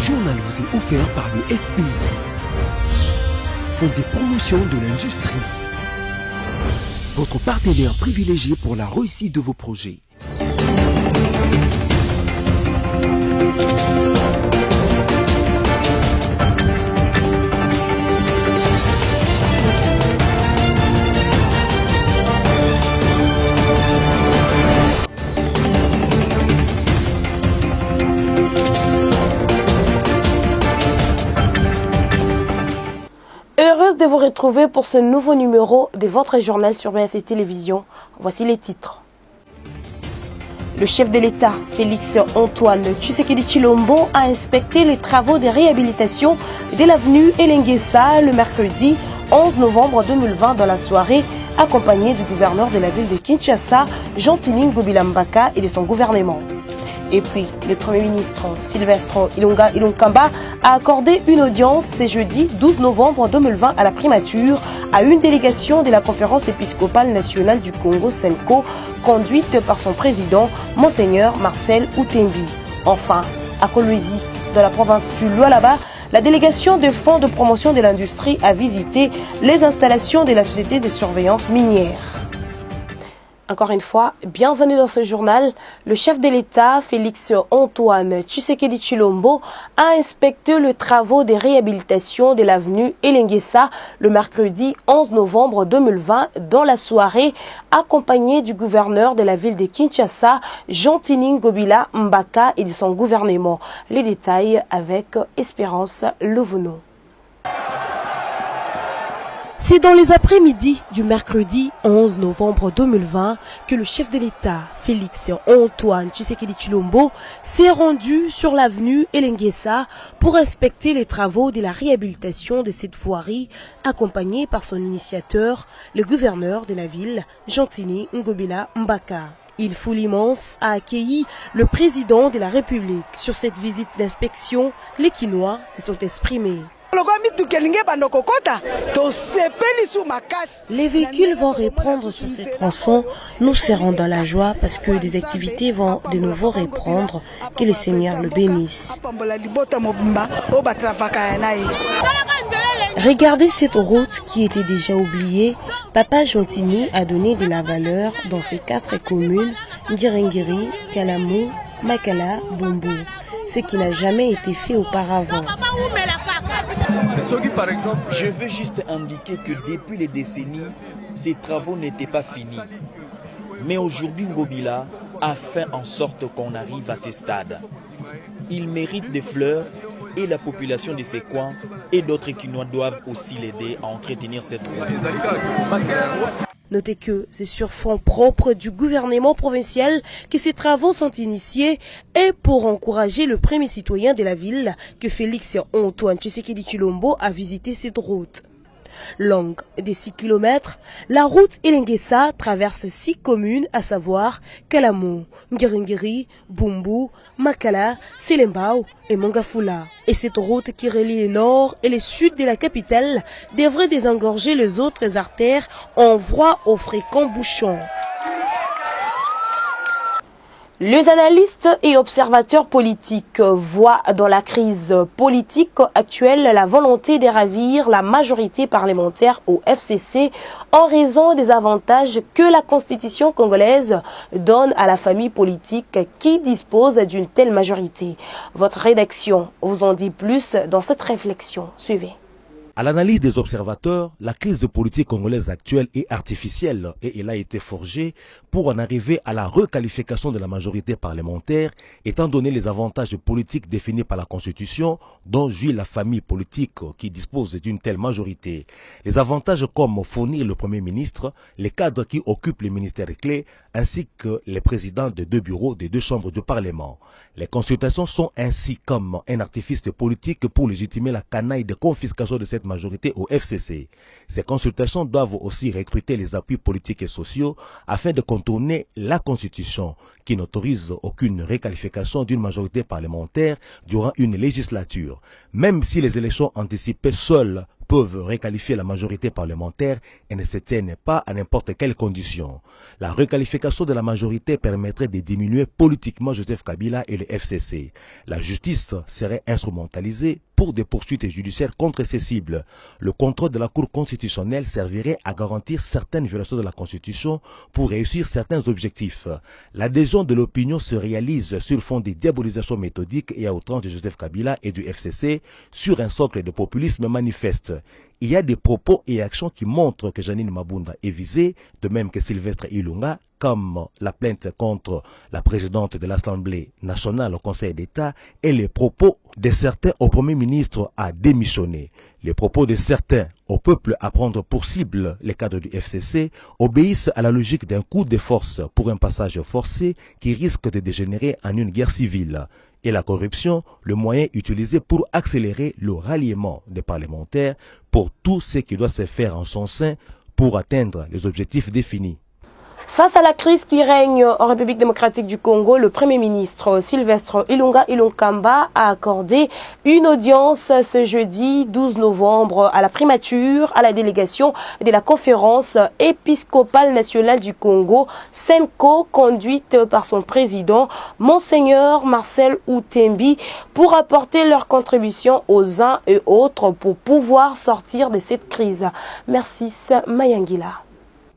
journal vous est offert par le FPI, Fonds de promotion de l'industrie, votre partenaire privilégié pour la réussite de vos projets. Heureuse de vous retrouver pour ce nouveau numéro de votre journal sur BNC Télévision. Voici les titres. Le chef de l'État, Félix Antoine Tshisekedi Tshilombo, a inspecté les travaux de réhabilitation de l'avenue Elengesa le mercredi 11 novembre 2020 dans la soirée, accompagné du gouverneur de la ville de Kinshasa, Jean-Tini Ngobila Mbaka, et de son gouvernement. Et puis, le Premier ministre Sylvestre Ilonkamba a accordé une audience ce jeudi 12 novembre 2020 à la primature à une délégation de la Conférence épiscopale nationale du Congo, SENCO, conduite par son président, Monseigneur Marcel Outembi. Enfin, à Kolwezi, dans la province du Lualaba, la délégation de Fonds de promotion de l'industrie a visité les installations de la société de surveillance minière. Encore une fois, bienvenue dans ce journal. Le chef de l'État, Félix Antoine Tshisekedi Tshilombo, a inspecté les travaux de réhabilitation de l'avenue Elengesa le mercredi 11 novembre 2020 dans la soirée, accompagné du gouverneur de la ville de Kinshasa, Jean-Tini Ngobila Mbaka, et de son gouvernement. Les détails avec Espérance Lovono. C'est dans les après-midi du mercredi 11 novembre 2020 que le chef de l'État, Félix Antoine Tshisekedi Tshilombo, s'est rendu sur l'avenue Elengesa pour inspecter les travaux de la réhabilitation de cette voirie, accompagné par son initiateur, le gouverneur de la ville, Jean-Tini Ngobila Mbaka. Une foule immense a accueilli le président de la République. Sur cette visite d'inspection, les Kinois se sont exprimés. Les véhicules vont reprendre sur ces tronçons. Nous serons dans la joie parce que des activités vont de nouveau reprendre. Que le Seigneur le bénisse. Regardez cette route qui était déjà oubliée. Papa Jean-Tini a donné de la valeur dans ces 4 communes, Ngirengiri, Kalamu, Makala, Bumbu, ce qui n'a jamais été fait auparavant. Je veux juste indiquer que depuis les décennies, ces travaux n'étaient pas finis. Mais aujourd'hui, Ngobila a fait en sorte qu'on arrive à ce stade. Il mérite des fleurs et la population de ces coins et d'autres Kinois doivent aussi l'aider à entretenir cette route. Notez que c'est sur fonds propres du gouvernement provincial que ces travaux sont initiés et pour encourager le premier citoyen de la ville que Félix Antoine Tshisekedi Tshilombo a visité cette route. Longue de 6 km, la route Elengesa traverse 6 communes, à savoir Kalamu, Ngirengiri, Bumbu, Makala, Selembao et Mongafula. Et cette route qui relie le nord et le sud de la capitale devrait désengorger les autres artères en voie aux fréquents bouchons. Les analystes et observateurs politiques voient dans la crise politique actuelle la volonté de ravir la majorité parlementaire au FCC en raison des avantages que la Constitution congolaise donne à la famille politique qui dispose d'une telle majorité. Votre rédaction vous en dit plus dans cette réflexion. Suivez. À l'analyse des observateurs, la crise de politique congolaise actuelle est artificielle et elle a été forgée pour en arriver à la requalification de la majorité parlementaire étant donné les avantages politiques définis par la Constitution dont jouit la famille politique qui dispose d'une telle majorité. Les avantages comme fournir le Premier ministre, les cadres qui occupent les ministères clés ainsi que les présidents des 2 bureaux des 2 chambres du Parlement. Les consultations sont ainsi comme un artifice politique pour légitimer la canaille de confiscation de cette majorité au FCC. Ces consultations doivent aussi recruter les appuis politiques et sociaux afin de contourner la Constitution qui n'autorise aucune requalification d'une majorité parlementaire durant une législature. Même si les élections anticipées seules peuvent requalifier la majorité parlementaire et ne se tiennent pas à n'importe quelle condition. La requalification de la majorité permettrait de diminuer politiquement Joseph Kabila et le FCC. La justice serait instrumentalisée pour des poursuites judiciaires contre ces cibles. Le contrôle de la Cour constitutionnelle servirait à garantir certaines violations de la Constitution pour réussir certains objectifs. L'adhésion de l'opinion se réalise sur fond des diabolisations méthodiques et à outrance de Joseph Kabila et du FCC sur un socle de populisme manifeste. Il y a des propos et actions qui montrent que Janine Mabunda est visée, de même que Sylvestre Ilunga, comme la plainte contre la présidente de l'Assemblée nationale au Conseil d'État et les propos de certains au Premier ministre à démissionner. Les propos de certains au peuple à prendre pour cible les cadres du FCC obéissent à la logique d'un coup de force pour un passage forcé qui risque de dégénérer en une guerre civile. Et la corruption, le moyen utilisé pour accélérer le ralliement des parlementaires pour tout ce qui doit se faire en son sein pour atteindre les objectifs définis. Face à la crise qui règne en République démocratique du Congo, le Premier ministre Sylvestre Ilunga Ilunkamba a accordé une audience ce jeudi 12 novembre à la primature, à la délégation de la conférence épiscopale nationale du Congo, SENCO, conduite par son président, Monseigneur Marcel Outembi, pour apporter leur contribution aux uns et autres pour pouvoir sortir de cette crise. Merci, Mayangila.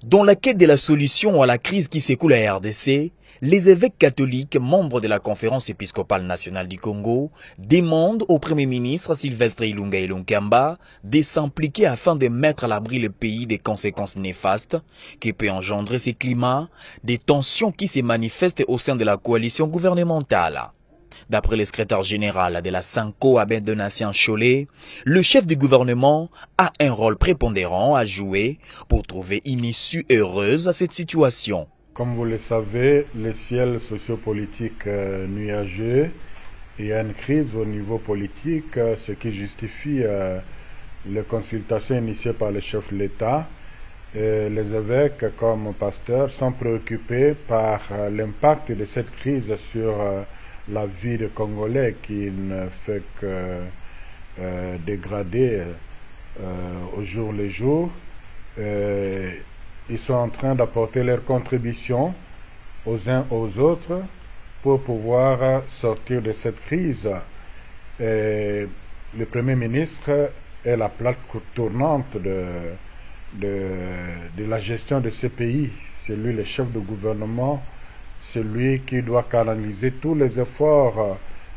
Dans la quête de la solution à la crise qui secoue la RDC, les évêques catholiques, membres de la conférence épiscopale nationale du Congo, demandent au Premier ministre Sylvestre Ilunga Ilunkamba de s'impliquer afin de mettre à l'abri le pays des conséquences néfastes qui peut engendrer ces climats, des tensions qui se manifestent au sein de la coalition gouvernementale. D'après le secrétaire général de la SENCO, Abbé Donatien Cholet, le chef du gouvernement a un rôle prépondérant à jouer pour trouver une issue heureuse à cette situation. Comme vous le savez, le ciel sociopolitique nuageux, il y a une crise au niveau politique, ce qui justifie les consultations initiées par le chef de l'État. Les évêques, comme pasteurs, sont préoccupés par l'impact de cette crise sur la vie des Congolais qui ne fait que dégrader au jour le jour. Ils sont en train d'apporter leur contribution aux uns aux autres pour pouvoir sortir de cette crise. Le Premier ministre est la plaque tournante de la gestion de ce pays. C'est lui le chef de gouvernement, c'est lui qui doit canaliser tous les efforts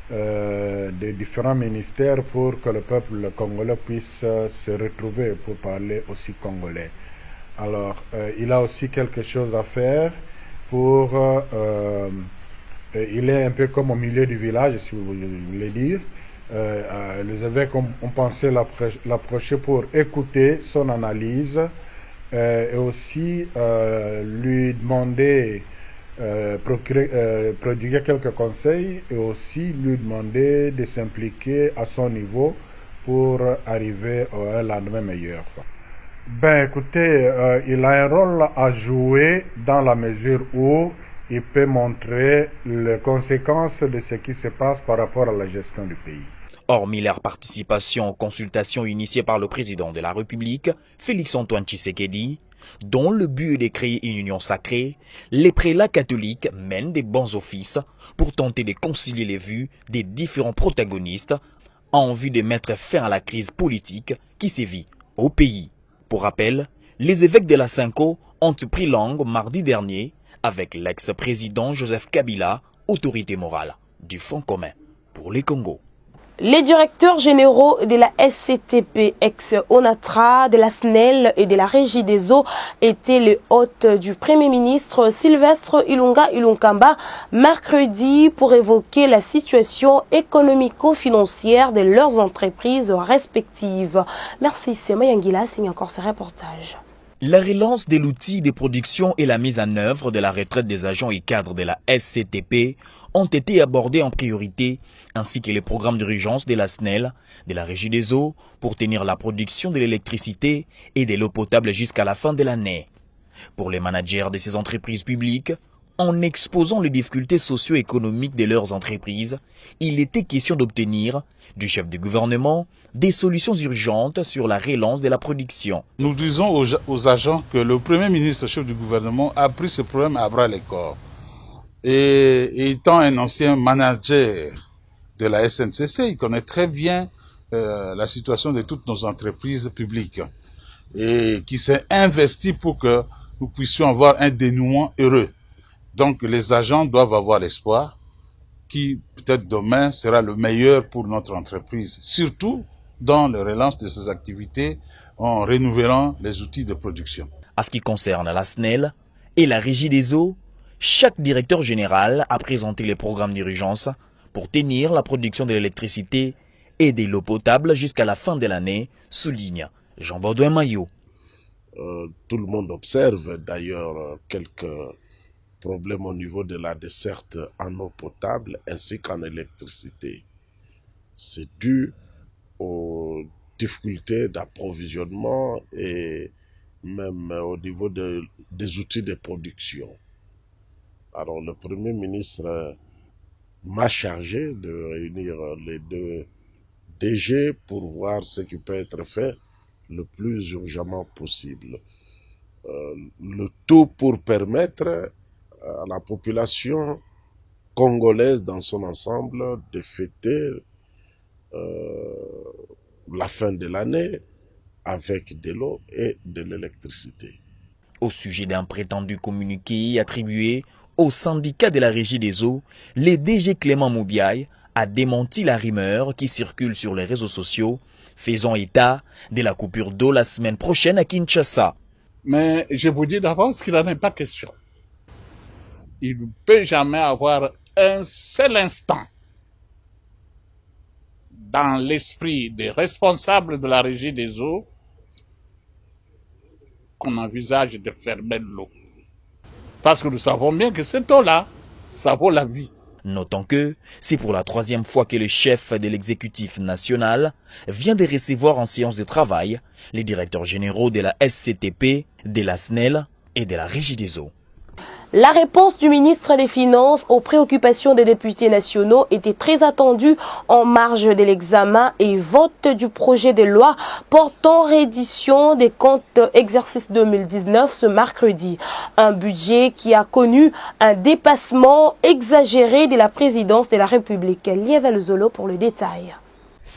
des différents ministères pour que le peuple congolais puisse se retrouver pour parler aussi congolais. Alors, il a aussi quelque chose à faire pour... il est un peu comme au milieu du village, si vous voulez dire. Les évêques ont pensé l'approcher pour écouter son analyse et aussi lui demander... prodiguer quelques conseils et aussi lui demander de s'impliquer à son niveau pour arriver à un lendemain meilleur. Ben écoutez, il a un rôle à jouer dans la mesure où il peut montrer les conséquences de ce qui se passe par rapport à la gestion du pays. Hormis leur participation aux consultations initiées par le président de la République, Félix-Antoine Tshisekedi, dont le but est de créer une union sacrée, les prélats catholiques mènent des bons offices pour tenter de concilier les vues des différents protagonistes en vue de mettre fin à la crise politique qui sévit au pays. Pour rappel, les évêques de la SENCO ont pris langue mardi dernier avec l'ex-président Joseph Kabila, autorité morale du Front commun pour les Congo. Les directeurs généraux de la SCTP, ex-ONATRA, de la SNEL et de la Régie des eaux étaient les hôtes du Premier ministre Sylvestre Ilunga Ilunkamba mercredi pour évoquer la situation économico-financière de leurs entreprises respectives. Merci, c'est Mayangila, signe encore ce reportage. La relance de l'outil de production et la mise en œuvre de la retraite des agents et cadres de la SCTP ont été abordés en priorité, ainsi que les programmes d'urgence de la SNEL, de la Régie des eaux, pour tenir la production de l'électricité et de l'eau potable jusqu'à la fin de l'année. Pour les managers de ces entreprises publiques, En exposant les difficultés socio-économiques de leurs entreprises, il était question d'obtenir du chef du gouvernement des solutions urgentes sur la relance de la production. Nous disons aux agents que le Premier ministre, chef du gouvernement, a pris ce problème à bras le corps. Et étant un ancien manager de la SNCC, il connaît très bien la situation de toutes nos entreprises publiques et qui s'est investi pour que nous puissions avoir un dénouement heureux. Donc les agents doivent avoir l'espoir qui peut-être demain sera le meilleur pour notre entreprise, surtout dans le relance de ces activités en renouvelant les outils de production. À ce qui concerne la SNEL et la Régie des eaux, chaque directeur général a présenté les programmes d'urgence pour tenir la production de l'électricité et de l'eau potable jusqu'à la fin de l'année, souligne Jean-Baudouin Maillot. Tout le monde observe d'ailleurs quelques problèmes au niveau de la desserte en eau potable ainsi qu'en électricité. C'est dû aux difficultés d'approvisionnement et même au niveau des outils de production. Alors le Premier ministre m'a chargé de réunir les deux DG pour voir ce qui peut être fait le plus urgemment possible. Le tout pour permettre à la population congolaise dans son ensemble de fêter la fin de l'année avec de l'eau et de l'électricité. Au sujet d'un prétendu communiqué attribué au syndicat de la Régie des eaux, le DG Clément Moubiaï a démenti la rumeur qui circule sur les réseaux sociaux, faisant état de la coupure d'eau la semaine prochaine à Kinshasa. Mais je vous dis d'avance qu'il n'en est pas question. Il ne peut jamais avoir un seul instant dans l'esprit des responsables de la Régie des eaux qu'on envisage de fermer l'eau. Parce que nous savons bien que cette eau-là, ça vaut la vie. Notons que c'est pour la troisième fois que le chef de l'exécutif national vient de recevoir en séance de travail les directeurs généraux de la SCTP, de la SNEL et de la Régie des eaux. La réponse du ministre des Finances aux préoccupations des députés nationaux était très attendue en marge de l'examen et vote du projet de loi portant reddition des comptes exercice 2019 ce mercredi. Un budget qui a connu un dépassement exagéré de la présidence de la République. Liével Zolo pour le détail.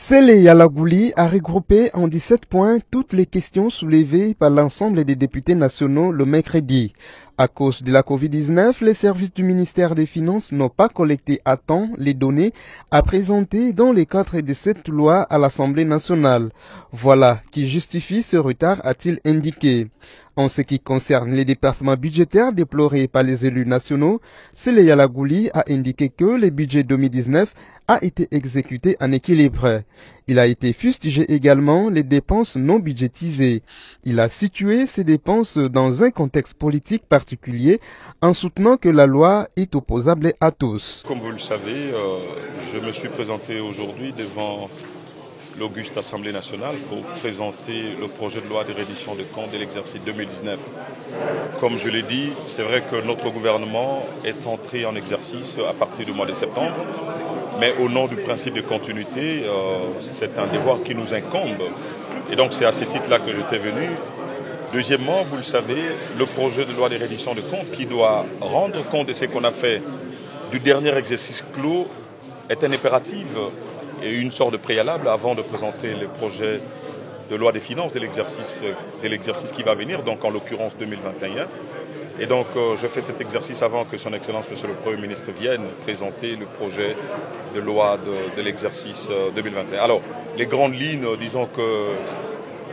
Sele Yalagouli a regroupé en 17 points toutes les questions soulevées par l'ensemble des députés nationaux le mercredi. À cause de la Covid-19, les services du ministère des Finances n'ont pas collecté à temps les données à présenter dans le cadre de cette loi à l'Assemblée nationale. Voilà qui justifie ce retard, a-t-il indiqué. En ce qui concerne les dépassements budgétaires déplorés par les élus nationaux, Sele Yalagouli a indiqué que le budget 2019 a été exécuté en équilibre. Il a été fustigé également les dépenses non budgétisées. Il a situé ces dépenses dans un contexte politique particulier en soutenant que la loi est opposable à tous. Comme vous le savez, je me suis présenté aujourd'hui devant l'auguste Assemblée nationale pour présenter le projet de loi de reddition de comptes de l'exercice 2019. Comme je l'ai dit, c'est vrai que notre gouvernement est entré en exercice à partir du mois de septembre, mais au nom du principe de continuité, c'est un devoir qui nous incombe. Et donc c'est à ce titre-là que j'étais venu. Deuxièmement, vous le savez, le projet de loi de reddition de comptes qui doit rendre compte de ce qu'on a fait du dernier exercice clos est un impératif et une sorte de préalable avant de présenter le projet de loi des finances de l'exercice qui va venir, donc en l'occurrence 2021. Et donc je fais cet exercice avant que son Excellence Monsieur le Premier ministre vienne présenter le projet de loi de l'exercice 2021. Alors, les grandes lignes, disons que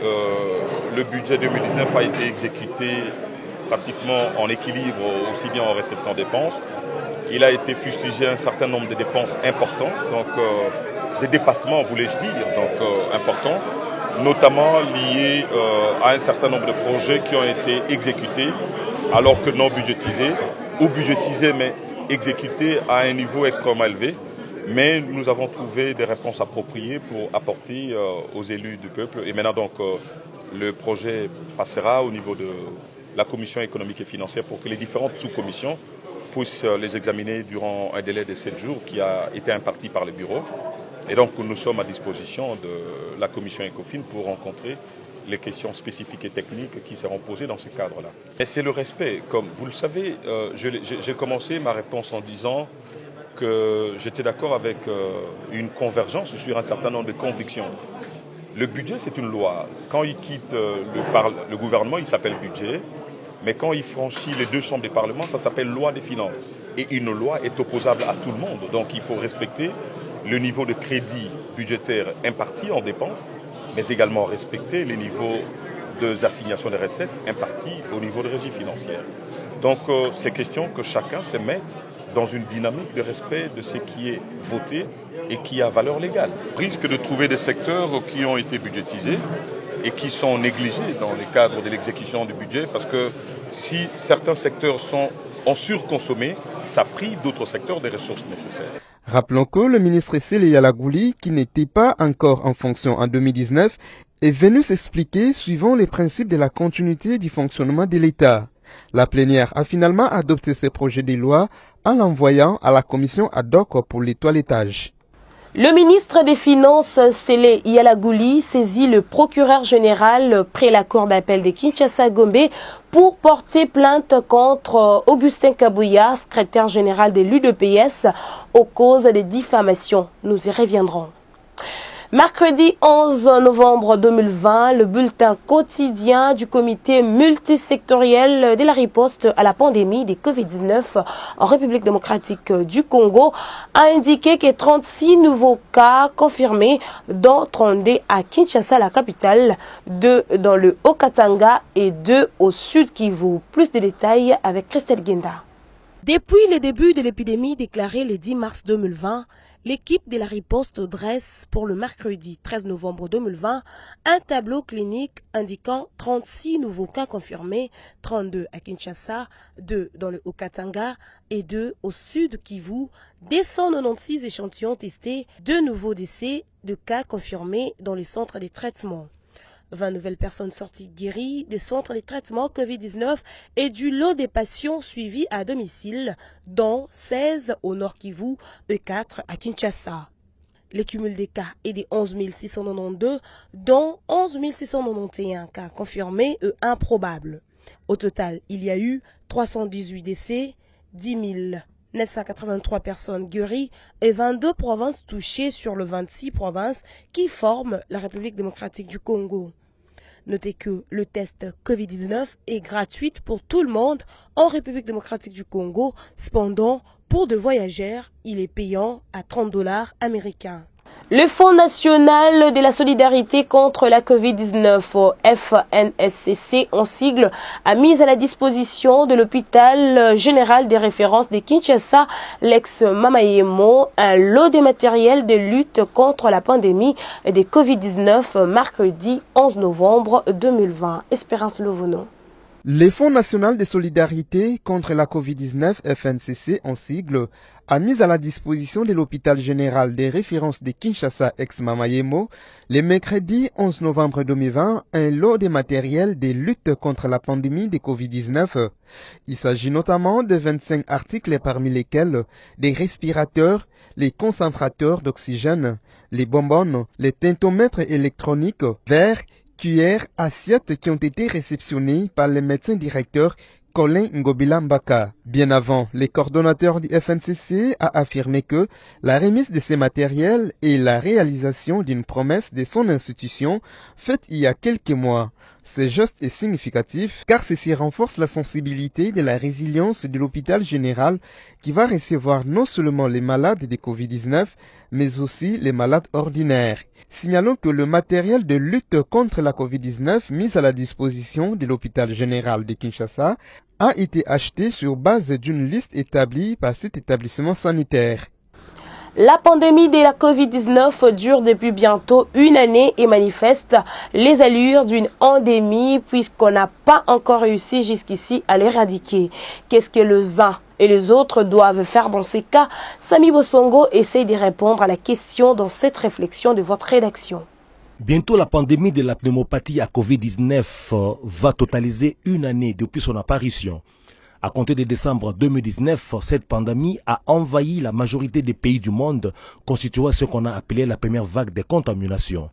le budget 2019 a été exécuté pratiquement en équilibre, aussi bien en recettes qu'en dépenses. Il a été fustigé un certain nombre de dépenses importantes, donc des dépassements, voulais-je dire, donc importants, notamment liés à un certain nombre de projets qui ont été exécutés alors que non budgétisés, ou budgétisés mais exécutés à un niveau extrêmement élevé. Mais nous avons trouvé des réponses appropriées pour apporter aux élus du peuple. Et maintenant donc le projet passera au niveau de la commission économique et financière pour que les différentes sous-commissions puisse les examiner durant un délai de 7 jours qui a été imparti par le bureau. Et donc nous sommes à disposition de la commission ECOFIN pour rencontrer les questions spécifiques et techniques qui seront posées dans ce cadre-là. Et c'est le respect. Comme vous le savez, j'ai commencé ma réponse en disant que j'étais d'accord avec une convergence sur un certain nombre de convictions. Le budget, c'est une loi. Quand il quitte le gouvernement, il s'appelle budget. Mais quand il franchit les 2 chambres des parlements, ça s'appelle loi des finances. Et une loi est opposable à tout le monde. Donc il faut respecter le niveau de crédit budgétaire imparti en dépenses, mais également respecter les niveaux d'assignation des recettes impartis au niveau de régie financière. Donc c'est question que chacun se mette dans une dynamique de respect de ce qui est voté et qui a valeur légale. Risque de trouver des secteurs qui ont été budgétisés et qui sont négligés dans le cadre de l'exécution du budget, parce que si certains secteurs ont surconsommé, ça prive d'autres secteurs des ressources nécessaires. Rappelons que le ministre Sele Yalagouli, qui n'était pas encore en fonction en 2019, est venu s'expliquer suivant les principes de la continuité du fonctionnement de l'État. La plénière a finalement adopté ce projet de loi en l'envoyant à la commission ad hoc pour le toilettage. Le ministre des Finances, Sele Yalagouli, saisit le procureur général près la cour d'appel de Kinshasa-Gombe pour porter plainte contre Augustin Kabouya, secrétaire général de l'UDPS, aux causes de diffamation. Nous y reviendrons. Mercredi 11 novembre 2020, le bulletin quotidien du comité multisectoriel de la riposte à la pandémie de Covid-19 en République démocratique du Congo a indiqué que 36 nouveaux cas confirmés, dont 32 à Kinshasa, la capitale, 2 dans le Haut-Katanga et 2 au Sud Kivu. Plus de détails avec Christelle Guenda. Depuis le début de l'épidémie déclarée le 10 mars 2020, l'équipe de la riposte dresse pour le mercredi 13 novembre 2020 un tableau clinique indiquant 36 nouveaux cas confirmés, 32 à Kinshasa, 2 dans le Haut-Katanga et 2 au Sud Kivu, 296 échantillons testés, 2 nouveaux décès de cas confirmés dans les centres de traitement. 20 nouvelles personnes sorties guéries des centres de traitement Covid-19 et du lot des patients suivis à domicile, dont 16 au Nord Kivu et 4 à Kinshasa. Le cumul des cas est de 11 692, dont 11 691 cas confirmés et improbables. Au total, il y a eu 318 décès, 10 983 personnes guéries et 22 provinces touchées sur les 26 provinces qui forment la République démocratique du Congo. Notez que le test Covid-19 est gratuit pour tout le monde en République démocratique du Congo. Cependant, pour des voyageurs, il est payant à $30 américains. Le Fonds national de la solidarité contre la Covid-19, FNSCC en sigle, a mis à la disposition de l'hôpital général des références de Kinshasa, l'ex-Mamayemo, un lot de matériel de lutte contre la pandémie de Covid-19 mercredi 11 novembre 2020. Espérance Lovono. Le Fonds national de solidarité contre la Covid-19, FNCC en sigle, a mis à la disposition de l'hôpital général des références de Kinshasa ex-Mamayemo le mercredi 11 novembre 2020 un lot de matériel de lutte contre la pandémie de Covid-19. Il s'agit notamment de 25 articles parmi lesquels des respirateurs, les concentrateurs d'oxygène, les bonbonnes, les tentomètres électroniques, verres, cuillères, assiettes qui ont été réceptionnées par le médecin directeur Colin Ngobila Mbaka. Bien avant, le coordonnateur du FNCC a affirmé que la remise de ces matériels est la réalisation d'une promesse de son institution faite il y a quelques mois. Ce geste est significatif car ceci renforce la sensibilité de la résilience de l'hôpital général qui va recevoir non seulement les malades de Covid-19 mais aussi les malades ordinaires. Signalons que le matériel de lutte contre la Covid-19 mis à la disposition de l'hôpital général de Kinshasa a été acheté sur base d'une liste établie par cet établissement sanitaire. La pandémie de la Covid-19 dure depuis bientôt une année et manifeste les allures d'une endémie puisqu'on n'a pas encore réussi jusqu'ici à l'éradiquer. Qu'est-ce que les uns et les autres doivent faire dans ces cas? Samy Bosongo essaie de répondre à la question dans cette réflexion de votre rédaction. Bientôt, la pandémie de la pneumopathie à Covid-19 va totaliser une année depuis son apparition. À compter de décembre 2019, cette pandémie a envahi la majorité des pays du monde, constituant ce qu'on a appelé la première vague de contamination.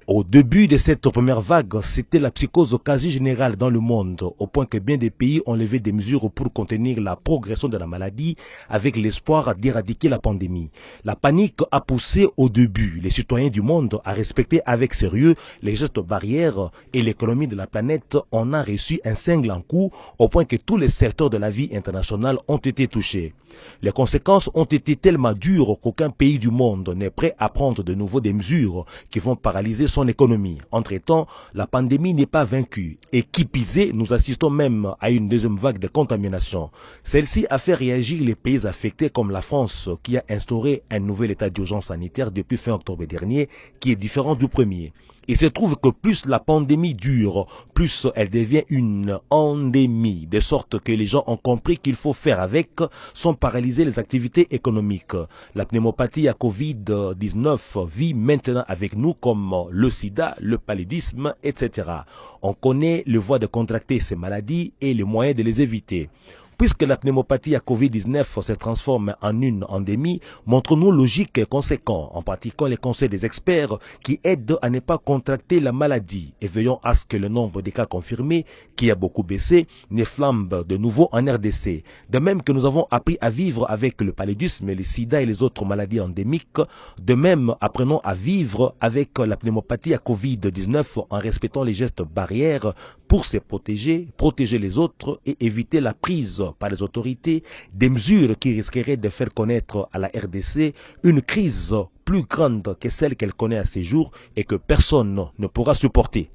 Au début de cette première vague, c'était la psychose quasi générale dans le monde, au point que bien des pays ont levé des mesures pour contenir la progression de la maladie avec l'espoir d'éradiquer la pandémie. La panique a poussé au début les citoyens du monde à respecter avec sérieux les gestes barrières et l'économie de la planète en a reçu un cinglant coup, au point que tous les secteurs de la vie internationale ont été touchés. Les conséquences ont été tellement dures qu'aucun pays du monde n'est prêt à prendre de nouveau des mesures qui vont paralyser son économie. Entre-temps, la pandémie n'est pas vaincue et qui pisait, nous assistons même à une deuxième vague de contamination. Celle-ci a fait réagir les pays affectés comme la France qui a instauré un nouvel état d'urgence sanitaire depuis fin octobre dernier qui est différent du premier. Il se trouve que plus la pandémie dure, plus elle devient une endémie, de sorte que les gens ont compris qu'il faut faire avec sans paralyser les activités économiques. La pneumopathie à Covid-19 vit maintenant avec nous comme le sida, le paludisme, etc. On connaît les voies de contracter ces maladies et les moyens de les éviter. Puisque la pneumopathie à Covid-19 se transforme en une endémie, montrons-nous logiques et conséquents, en pratiquant les conseils des experts qui aident à ne pas contracter la maladie et veillons à ce que le nombre de cas confirmés, qui a beaucoup baissé, ne flambe de nouveau en RDC. De même que nous avons appris à vivre avec le paludisme, le sida et les autres maladies endémiques, de même apprenons à vivre avec la pneumopathie à Covid-19 en respectant les gestes barrières pour se protéger, protéger les autres et éviter la prise par les autorités des mesures qui risqueraient de faire connaître à la RDC une crise plus grande que celle qu'elle connaît à ces jours et que personne ne pourra supporter.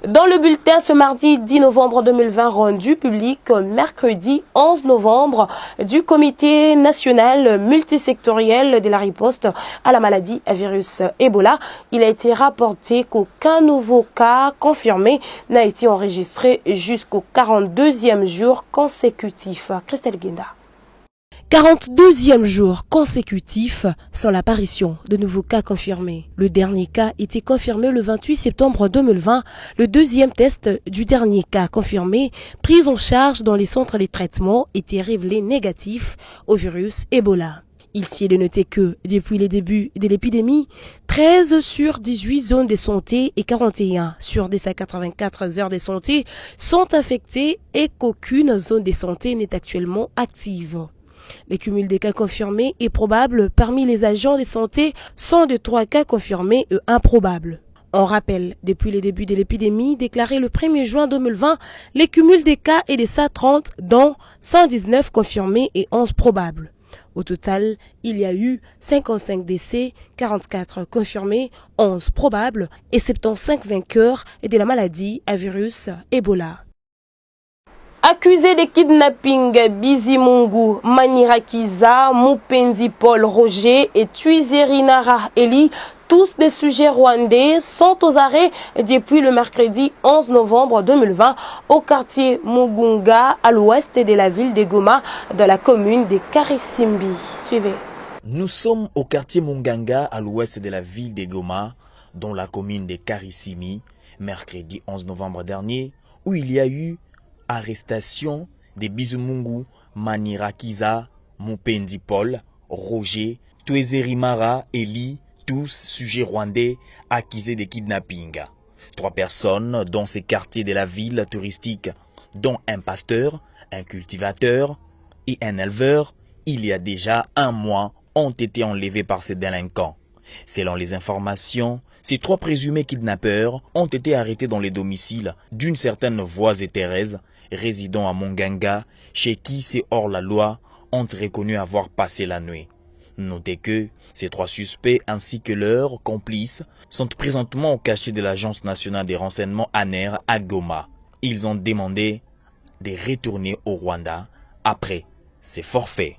Dans le bulletin ce mardi 10 novembre 2020 rendu public mercredi 11 novembre du Comité national multisectoriel de la riposte à la maladie à virus Ebola, il a été rapporté qu'aucun nouveau cas confirmé n'a été enregistré jusqu'au 42e jour consécutif. Christelle Guenda. 42e jour consécutif sans l'apparition de nouveaux cas confirmés. Le dernier cas était confirmé le 28 septembre 2020, le deuxième test du dernier cas confirmé, pris en charge dans les centres de traitement, était révélé négatif au virus Ebola. Il s'y est de noter que, depuis les débuts de l'épidémie, 13 sur 18 zones de santé et 41 sur 284 heures de santé sont affectées et qu'aucune zone de santé n'est actuellement active. Le cumul des cas confirmés est probable parmi les agents de santé, 103 cas confirmés et improbables. On rappelle, depuis le début de l'épidémie, déclaré le 1er juin 2020, le cumul des cas est de 130, dont 119 confirmés et 11 probables. Au total, il y a eu 55 décès, 44 confirmés, 11 probables et 75 vainqueurs de la maladie à virus Ebola. Accusés de kidnapping, Bizimungu Manirakiza, Mupendi Paul Roger et Tuizerinara Eli, tous des sujets rwandais, sont aux arrêts depuis le mercredi 11 novembre 2020 au quartier Mugunga, à l'ouest de la ville de Goma, dans la commune de Karisimbi. Suivez. Nous sommes au quartier Munganga, à l'ouest de la ville de Goma, dans la commune de Karisimi, mercredi 11 novembre dernier, où il y a eu arrestation de Bizimungu Manirakiza, Mupendi Paul, Roger, Tuezerimara, Eli, tous sujets rwandais accusés de kidnapping. 3 personnes dans ces quartiers de la ville touristique, dont un pasteur, un cultivateur et un éleveur, il y a déjà 1 mois, ont été enlevés par ces délinquants. Selon les informations, ces 3 présumés kidnappeurs ont été arrêtés dans les domiciles d'une certaine Voise et Thérèse, résidant à Munganga, chez qui ces hors-la-loi ont reconnu avoir passé la nuit. Notez que ces 3 suspects ainsi que leurs complices sont présentement au cachet de l'Agence nationale des renseignements ANER à Goma. Ils ont demandé de retourner au Rwanda après ces forfaits.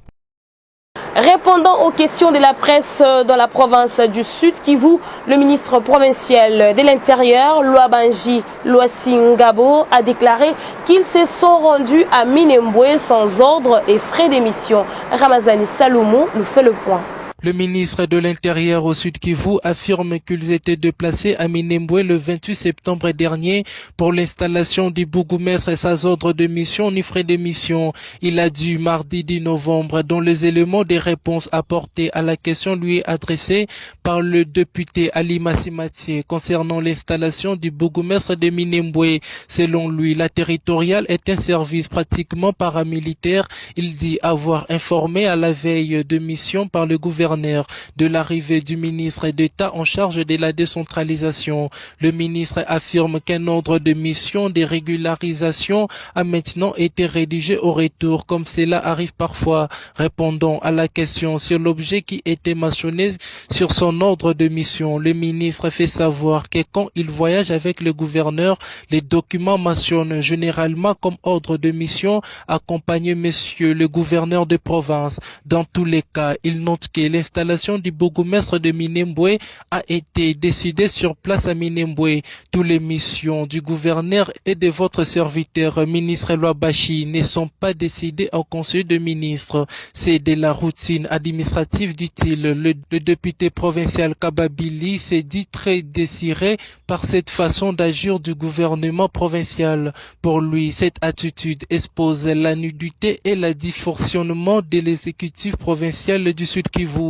Répondant aux questions de la presse dans la province du Sud Kivu, le ministre provincial de l'Intérieur, Lwabanji Lwasingabo, a déclaré qu'ils se sont rendus à Minembwe sans ordre et frais d'émission. Ramazani Saloumou nous fait le point. Le ministre de l'Intérieur au Sud Kivu affirme qu'ils étaient déplacés à Minembwe le 28 septembre dernier pour l'installation du bourgmestre et sans ordre de mission ni frais de mission. Il a dit mardi 10 novembre, dont les éléments des réponses apportées à la question lui est adressée par le député Ali Massimatié concernant l'installation du bourgmestre de Minembwe. Selon lui, la territoriale est un service pratiquement paramilitaire. Il dit avoir informé à la veille de mission par le gouverneur de l'arrivée du ministre d'État en charge de la décentralisation. Le ministre affirme qu'un ordre de mission de régularisation a maintenant été rédigé au retour, comme cela arrive parfois. Répondant à la question sur l'objet qui était mentionné sur son ordre de mission, le ministre fait savoir que quand il voyage avec le gouverneur, les documents mentionnent généralement comme ordre de mission accompagner monsieur le gouverneur de province. Dans tous les cas, il note que l'installation du bourgmestre de Minembwe a été décidée sur place à Minembwe. Toutes les missions du gouverneur et de votre serviteur, ministre Loabashi, ne sont pas décidées au conseil de ministres. C'est de la routine administrative, dit-il. Le député provincial Kababili s'est dit très désiré par cette façon d'agir du gouvernement provincial. Pour lui, cette attitude expose la nudité et le dysfonctionnement de l'exécutif provincial du Sud Kivu.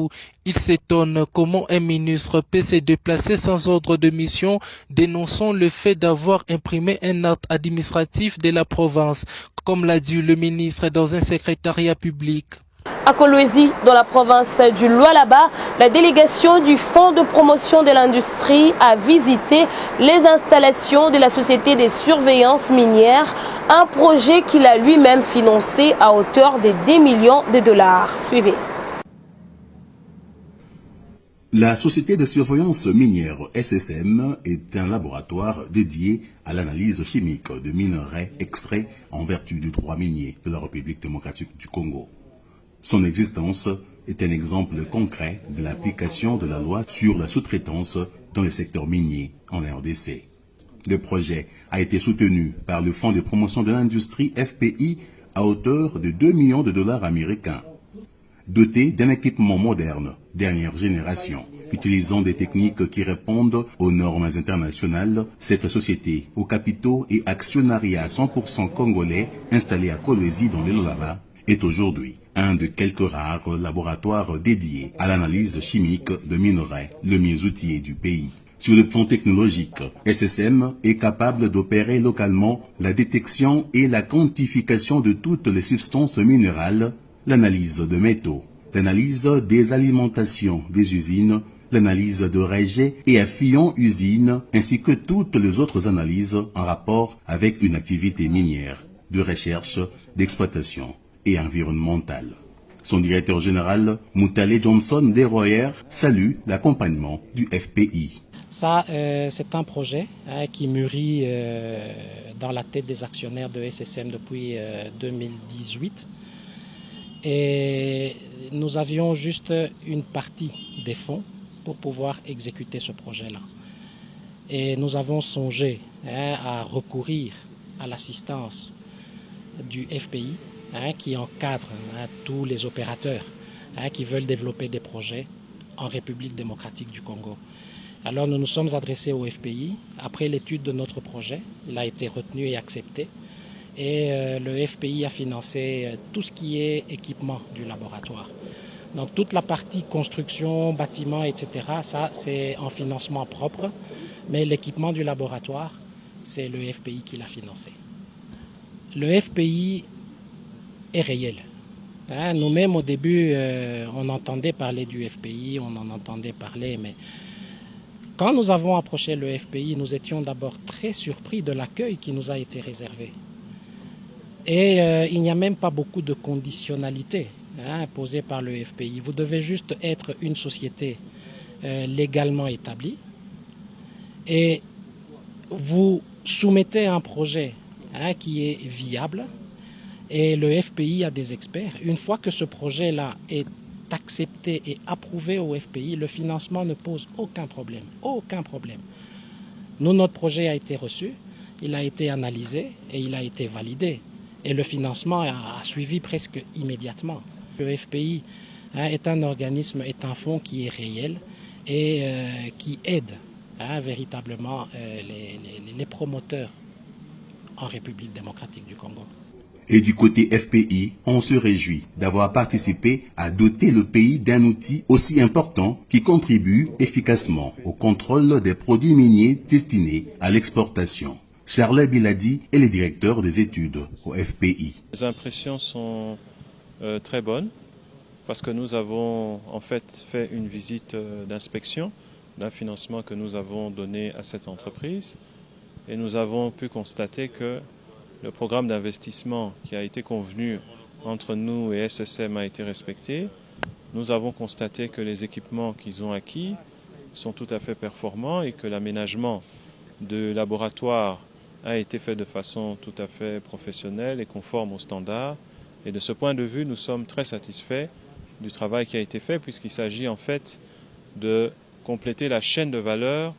Il s'étonne comment un ministre peut se déplacer sans ordre de mission, dénonçant le fait d'avoir imprimé un acte administratif de la province, comme l'a dit le ministre dans un secrétariat public. À Kolwezi, dans la province du Lualaba, la délégation du Fonds de promotion de l'industrie a visité les installations de la Société de surveillance minière, un projet qu'il a lui-même financé à hauteur de 10 millions de dollars. Suivez. La Société de surveillance minière SSM est un laboratoire dédié à l'analyse chimique de minerais extraits en vertu du droit minier de la République démocratique du Congo. Son existence est un exemple concret de l'application de la loi sur la sous-traitance dans le secteur minier en RDC. Le projet a été soutenu par le Fonds de promotion de l'industrie FPI à hauteur de 2 millions de dollars américains. Doté d'un équipement moderne, dernière génération, utilisant des techniques qui répondent aux normes internationales, cette société, aux capitaux et actionnariat 100% congolais, installée à Kolwezi dans le Lualaba, est aujourd'hui un de quelques rares laboratoires dédiés à l'analyse chimique de minerais, le mieux outillé du pays. Sur le plan technologique, SSM est capable d'opérer localement la détection et la quantification de toutes les substances minérales, l'analyse de métaux, l'analyse des alimentations des usines, l'analyse de rejets et affluents usines, ainsi que toutes les autres analyses en rapport avec une activité minière, de recherche, d'exploitation et environnementale. Son directeur général, Moutale Johnson Desroyer, salue l'accompagnement du FPI. Ça, c'est un projet qui mûrit dans la tête des actionnaires de SSM depuis 2018. Et nous avions juste une partie des fonds pour pouvoir exécuter ce projet-là. Et nous avons songé à recourir à l'assistance du FPI qui encadre tous les opérateurs qui veulent développer des projets en République démocratique du Congo. Alors nous nous sommes adressés au FPI. Après l'étude de notre projet, il a été retenu et accepté. Et le FPI a financé tout ce qui est équipement du laboratoire. Donc toute la partie construction, bâtiment, etc., ça c'est en financement propre, mais l'équipement du laboratoire, c'est le FPI qui l'a financé. Le FPI est réel. Nous-mêmes au début, on entendait parler du FPI, on en entendait parler, mais quand nous avons approché le FPI, nous étions d'abord très surpris de l'accueil qui nous a été réservé. Et il n'y a même pas beaucoup de conditionnalités posées par le FPI. Vous devez juste être une société légalement établie et vous soumettez un projet qui est viable et le FPI a des experts. Une fois que ce projet-là est accepté et approuvé au FPI, le financement ne pose aucun problème. Aucun problème. Nous, notre projet a été reçu, il a été analysé et il a été validé. Et le financement a suivi presque immédiatement. Le FPI est un organisme, est un fonds qui est réel et qui aide véritablement les promoteurs en République démocratique du Congo. Et du côté FPI, on se réjouit d'avoir participé à doter le pays d'un outil aussi important qui contribue efficacement au contrôle des produits miniers destinés à l'exportation. Charles Biladi est le directeur des études au FPI. Les impressions sont très bonnes parce que nous avons en fait une visite d'inspection d'un financement que nous avons donné à cette entreprise et nous avons pu constater que le programme d'investissement qui a été convenu entre nous et SSM a été respecté. Nous avons constaté que les équipements qu'ils ont acquis sont tout à fait performants et que l'aménagement de laboratoire a été fait de façon tout à fait professionnelle et conforme aux standards. Et de ce point de vue, nous sommes très satisfaits du travail qui a été fait puisqu'il s'agit en fait de compléter la chaîne de valeur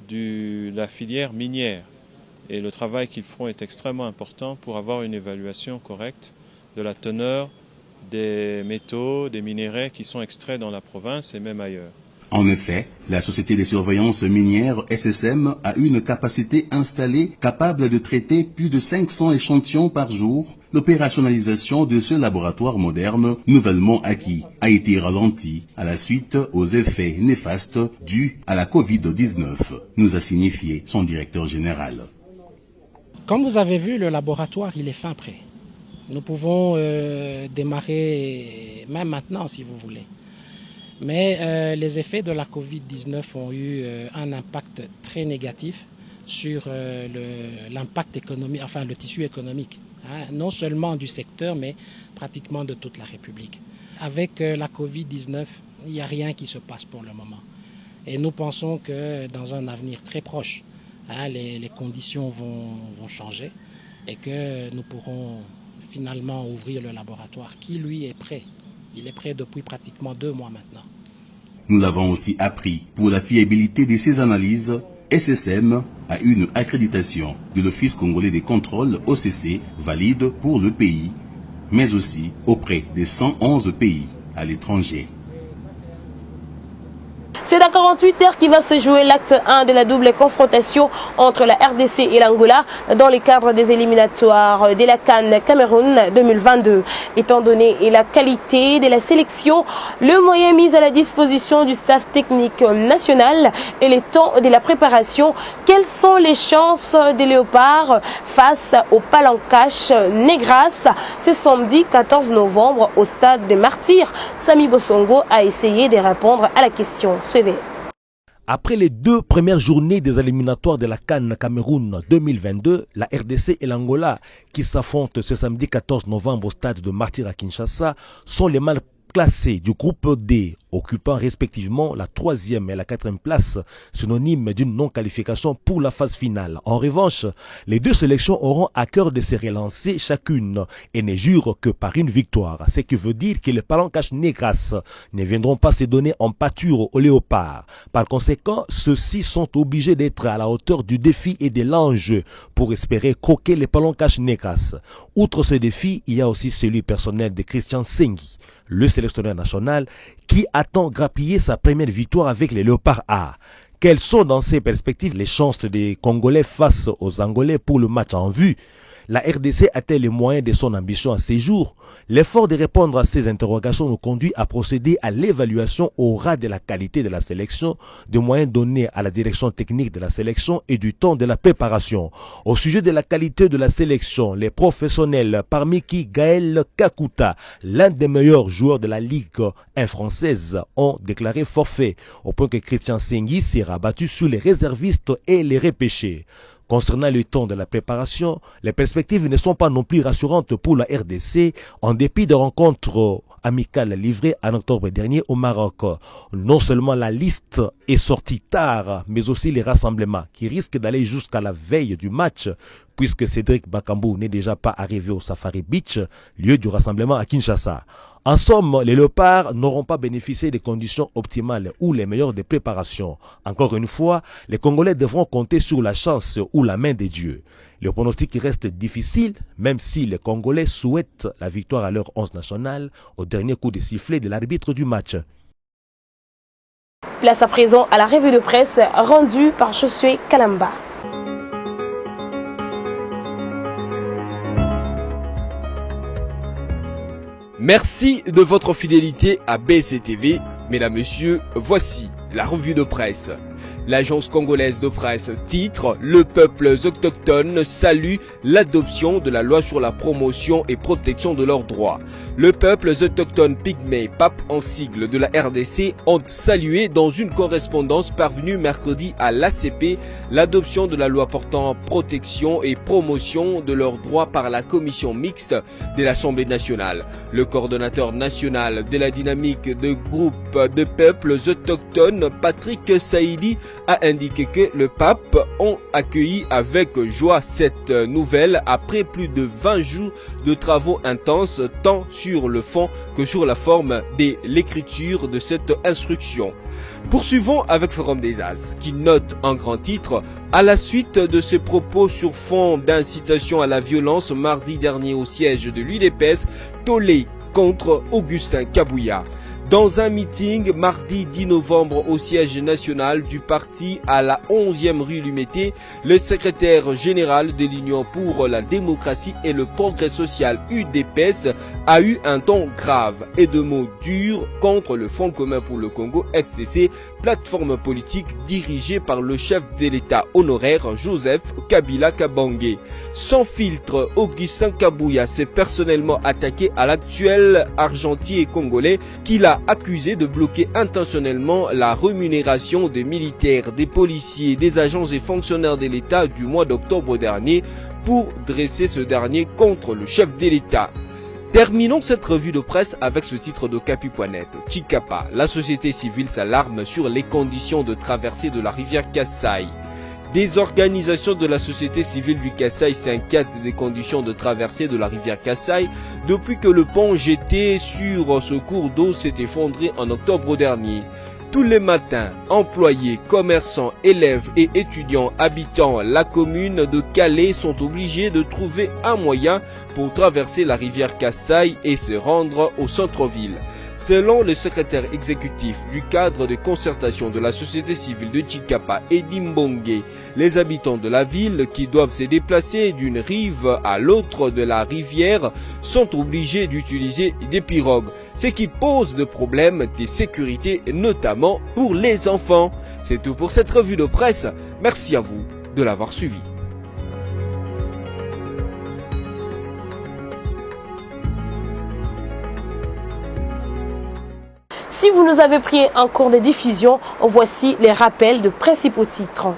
de la filière minière. Et le travail qu'ils feront est extrêmement important pour avoir une évaluation correcte de la teneur des métaux, des minéraux qui sont extraits dans la province et même ailleurs. En effet, la société de surveillance minière SSM a une capacité installée capable de traiter plus de 500 échantillons par jour. L'opérationnalisation de ce laboratoire moderne, nouvellement acquis, a été ralentie à la suite aux effets néfastes dus à la Covid-19, nous a signifié son directeur général. Comme vous avez vu, le laboratoire, il est fin prêt. Nous pouvons démarrer même maintenant, si vous voulez. Mais les effets de la Covid-19 ont eu un impact très négatif sur l'impact économique, enfin le tissu économique, non seulement du secteur, mais pratiquement de toute la République. Avec la Covid-19, il n'y a rien qui se passe pour le moment. Et nous pensons que dans un avenir très proche, les conditions vont changer et que nous pourrons finalement ouvrir le laboratoire qui, lui, est prêt. Il est prêt depuis pratiquement 2 mois maintenant. Nous l'avons aussi appris. Pour la fiabilité de ces analyses, SSM a une accréditation de l'Office congolais des contrôles OCC valide pour le pays, mais aussi auprès des 111 pays à l'étranger. C'est à 48 heures qu'il va se jouer l'acte 1 de la double confrontation entre la RDC et l'Angola dans le cadre des éliminatoires de la CAN Cameroun 2022. Étant donné la qualité de la sélection, le moyen mis à la disposition du staff technique national et le temps de la préparation, quelles sont les chances des Léopards face au Palancash Negras ce samedi 14 novembre au stade des Martyrs? Sami Bosongo a essayé de répondre à la question. Après les 2 premières journées des éliminatoires de la CAN Cameroun 2022, la RDC et l'Angola, qui s'affrontent ce samedi 14 novembre au stade de Martyrs à Kinshasa, sont les mal classés du groupe D, occupant respectivement la 3e et la 4e place, synonyme d'une non-qualification pour la phase finale. En revanche, les 2 sélections auront à cœur de se relancer chacune et ne jurent que par une victoire, ce qui veut dire que les Palancash Negras ne viendront pas se donner en pâture aux Léopards. Par conséquent, ceux-ci sont obligés d'être à la hauteur du défi et de l'enjeu pour espérer croquer les Palancash Negras. Outre ce défi, il y a aussi celui personnel de Christian Sengi, le sélectionneur national, qui attend grappiller sa première victoire avec les Léopards A. Quelles sont dans ces perspectives les chances des Congolais face aux Angolais pour le match en vue? La RDC a-t-elle les moyens de son ambition à ces jours? L'effort de répondre à ces interrogations nous conduit à procéder à l'évaluation au ras de la qualité de la sélection, des moyens donnés à la direction technique de la sélection et du temps de la préparation. Au sujet de la qualité de la sélection, les professionnels, parmi qui Gaël Kakuta, l'un des meilleurs joueurs de la Ligue 1 française, ont déclaré forfait, au point que Christian Sengi s'est rabattu sur les réservistes et les repêchés. Concernant le temps de la préparation, les perspectives ne sont pas non plus rassurantes pour la RDC, en dépit de rencontres amicales livrées en octobre dernier au Maroc. Non seulement la liste est sortie tard, mais aussi les rassemblements qui risquent d'aller jusqu'à la veille du match, puisque Cédric Bakambu n'est déjà pas arrivé au Safari Beach, lieu du rassemblement à Kinshasa. En somme, les léopards n'auront pas bénéficié des conditions optimales ou les meilleures des préparations. Encore une fois, les Congolais devront compter sur la chance ou la main des dieux. Le pronostic reste difficile, même si les Congolais souhaitent la victoire à leur 11 nationale au dernier coup de sifflet de l'arbitre du match. Place à présent à la revue de presse rendue par Josué Kalamba. Merci de votre fidélité à BCTV. Mesdames, Messieurs, voici la revue de presse. L'agence congolaise de presse titre « Le peuple autochtone salue l'adoption de la loi sur la promotion et protection de leurs droits ». Le peuple autochtone pygmée, PAP en sigle de la RDC, ont salué dans une correspondance parvenue mercredi à l'ACP l'adoption de la loi portant protection et promotion de leurs droits par la commission mixte de l'Assemblée nationale. Le coordonnateur national de la dynamique de groupe de peuples autochtones, Patrick Saïdi, a indiqué que le pape ont accueilli avec joie cette nouvelle après plus de 20 jours de travaux intenses tant sur le fond que sur la forme de l'écriture de cette instruction. Poursuivons avec Forum des As, qui note en grand titre « À la suite de ses propos sur fond d'incitation à la violence mardi dernier au siège de l'UDPS, tollé contre Augustin Kabouya ». Dans un meeting mardi 10 novembre au siège national du parti à la 11e rue Lumété, le secrétaire général de l'Union pour la démocratie et le progrès social UDPS a eu un ton grave et de mots durs contre le Front commun pour le Congo FCC, plateforme politique dirigée par le chef de l'État honoraire Joseph Kabila Kabange. Sans filtre, Augustin Kabouya s'est personnellement attaqué à l'actuel argentier congolais qu'il a accusé de bloquer intentionnellement la rémunération des militaires, des policiers, des agents et fonctionnaires de l'État du mois d'octobre dernier pour dresser ce dernier contre le chef de l'État. Terminons cette revue de presse avec ce titre de Capi.net. Chikapa, la société civile s'alarme sur les conditions de traversée de la rivière Kassai. Des organisations de la société civile du Kassai s'inquiètent des conditions de traversée de la rivière Kassai depuis que le pont jeté sur ce cours d'eau s'est effondré en octobre dernier. Tous les matins, employés, commerçants, élèves et étudiants habitant la commune de Calais sont obligés de trouver un moyen pour traverser la rivière Kassai et se rendre au centre-ville. Selon le secrétaire exécutif du cadre de concertation de la société civile de Chikapa et d'Imbongue, les habitants de la ville qui doivent se déplacer d'une rive à l'autre de la rivière sont obligés d'utiliser des pirogues, ce qui pose des problèmes de sécurité notamment pour les enfants. C'est tout pour cette revue de presse. Merci à vous de l'avoir suivi. Si vous nous avez pris en cours de diffusion, voici les rappels de principaux titres.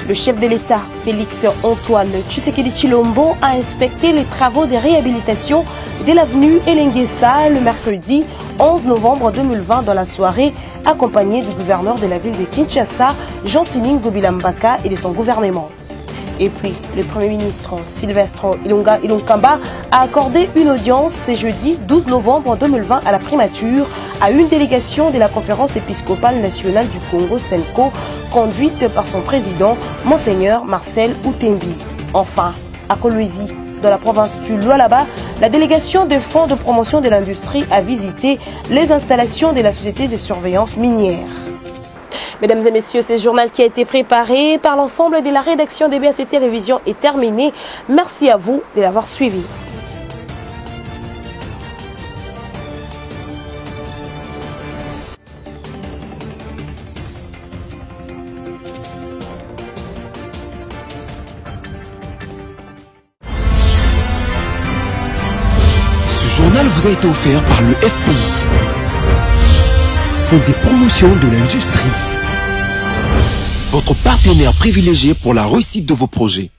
Le chef de l'État, Félix Antoine Tshisekedi Tshilombo, a inspecté les travaux de réhabilitation de l'avenue Elengesa le mercredi 11 novembre 2020 dans la soirée, accompagné du gouverneur de la ville de Kinshasa, Jean-Tining Gobilambaka, et de son gouvernement. Et puis, le Premier ministre Sylvestre Ilunkamba a accordé une audience ce jeudi 12 novembre 2020 à la primature à une délégation de la conférence épiscopale nationale du Congo, SENCO, conduite par son président, Monseigneur Marcel Outembi. Enfin, à Kolwezi, dans la province du Lualaba, la délégation des fonds de promotion de l'industrie a visité les installations de la société de surveillance minière. Mesdames et messieurs, ce journal qui a été préparé par l'ensemble de la rédaction de BAC Télévision est terminé. Merci à vous de l'avoir suivi. Ce journal vous a été offert par le FPI, Fonds de promotion de l'industrie. Votre partenaire privilégié pour la réussite de vos projets.